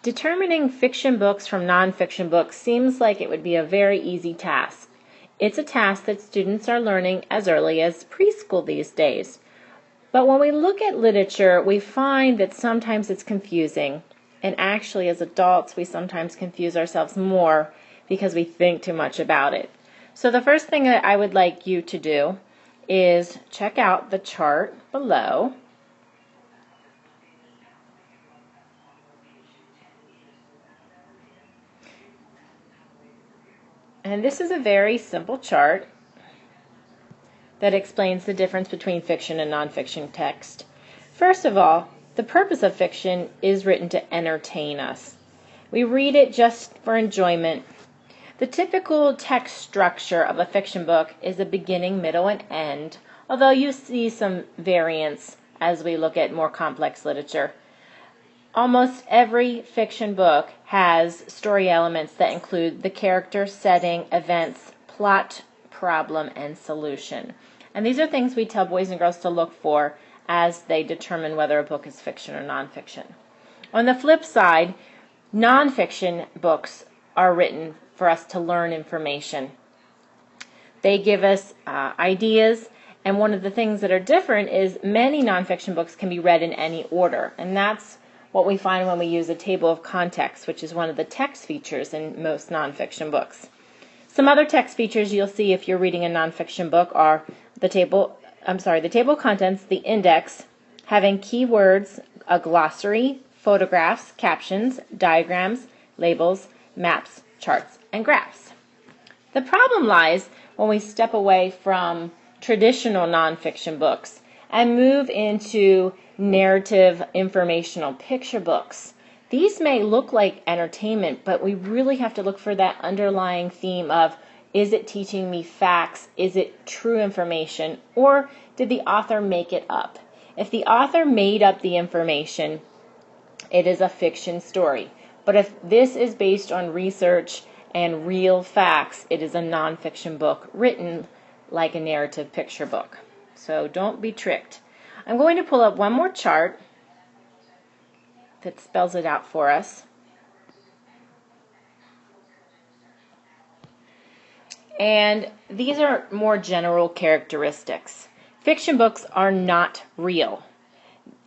Determining fiction books from nonfiction books seems like it would be a very easy task. It's a task that students are learning as early as preschool these days. But when we look at literature, we find that sometimes it's confusing. And actually, as adults, we sometimes confuse ourselves more because we think too much about it. So the first thing that I would like you to do is check out the chart below. And this is a very simple chart that explains the difference between fiction and nonfiction text. First of all, the purpose of fiction is written to entertain us. We read it just for enjoyment. The typical text structure of a fiction book is a beginning, middle, and end, although you see some variance as we look at more complex literature. Almost every fiction book has story elements that include the character, setting, events, plot, problem, and solution. And these are things we tell boys and girls to look for as they determine whether a book is fiction or nonfiction. On the flip side, nonfiction books are written for us to learn information. They give us ideas, and one of the things that are different is many nonfiction books can be read in any order, and that's what we find when we use a table of context, which is one of the text features in most nonfiction books. Some other text features you'll see if you're reading a nonfiction book are the table of contents, the index, having keywords, a glossary, photographs, captions, diagrams, labels, maps, charts, and graphs. The problem lies when we step away from traditional nonfiction books and move into narrative informational picture books. These may look like entertainment, but we really have to look for that underlying theme of, is it teaching me facts? Is it true information? Or did the author make it up? If the author made up the information, it is a fiction story. But if this is based on research and real facts, it is a nonfiction book written like a narrative picture book. So don't be tricked. I'm going to pull up one more chart that spells it out for us. And these are more general characteristics. Fiction books are not real.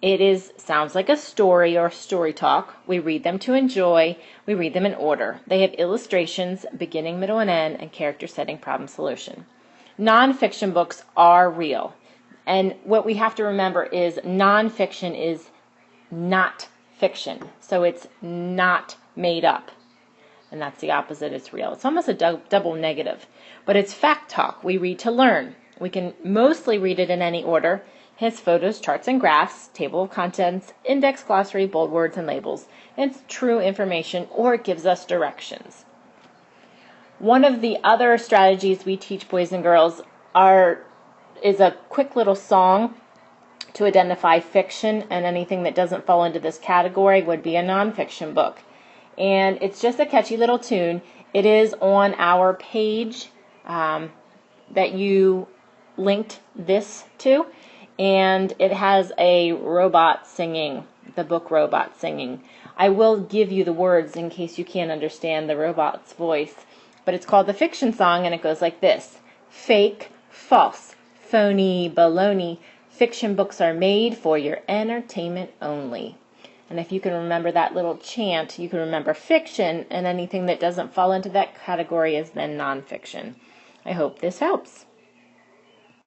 It sounds like a story or story talk. We read them to enjoy. We read them in order. They have illustrations, beginning, middle, and end, and character setting, problem, solution. Nonfiction books are real. And what we have to remember is nonfiction is not fiction. So it's not made up. And that's the opposite, it's real. It's almost a double negative. But it's fact talk. We read to learn. We can mostly read it in any order. His photos, charts, and graphs, table of contents, index, glossary, bold words, and labels. It's true information, or it gives us directions. One of the other strategies we teach boys and girls is a quick little song to identify fiction, and anything that doesn't fall into this category would be a nonfiction book. And it's just a catchy little tune. It is on our page that you linked this to, and it has a robot singing, the book Robot singing. I will give you the words in case you can't understand the robot's voice, but it's called the Fiction Song, and it goes like this: fake, false, phony, baloney, fiction books are made for your entertainment only. And if you can remember that little chant, you can remember fiction, and anything that doesn't fall into that category is then nonfiction. I hope this helps.